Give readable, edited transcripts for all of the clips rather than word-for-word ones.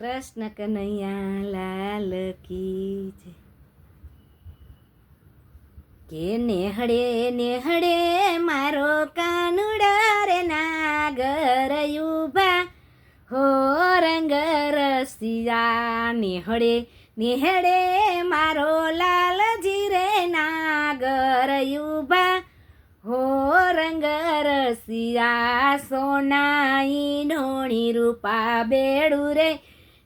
કૃષ્ણ કનૈયા લાલ કી જય. કે નેહડે નેહડે મારો કાનુડા રે નાગર યુભા હો રંગ રસિયા. નેહડે નેહડે મારો લાલજી રે નાગર યુભા હો રંગ રસિયા. સોનાઈ ઢોણી રૂપા બેડું રે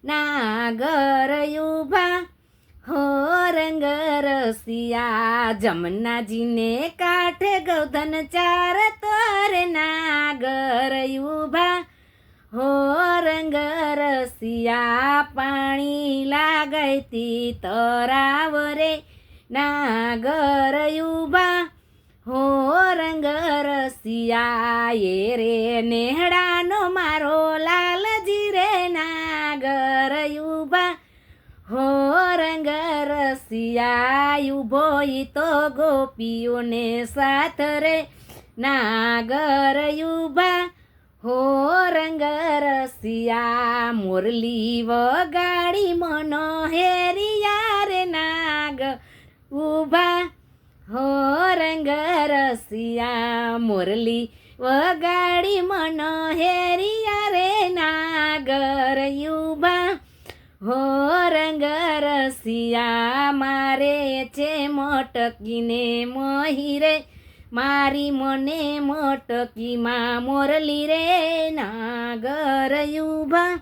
નાગર યુભા હો રંગ રસિયા. જમનાજીને કાંઠે ગૌધન ચાર તોરે નાગર યુભા હો રંગ રસિયા. પાણી લાગતી તરાવ રે નાગર યુભા હો રંગ રસિયા. એ રે નેહડાનો મારો લાલજી રે નાગર યુભા હો રંગ રસિયા. ઉભો ઈ તો ગોપીઓને સાથ રે નાગર યુભા હો રંગ રસિયા. મુરલી વગાડી મનો હેરિયા રે નાગ ઉભા હો રંગ રસિયા. મુરલી વગાડી મનો હેરિયા રે નાગર યુભા હો રંગ રસિયા. મારે છે મોટકીને મોહી રે મારી મને મોટકીમાં મોરલી રે નાગર યુભા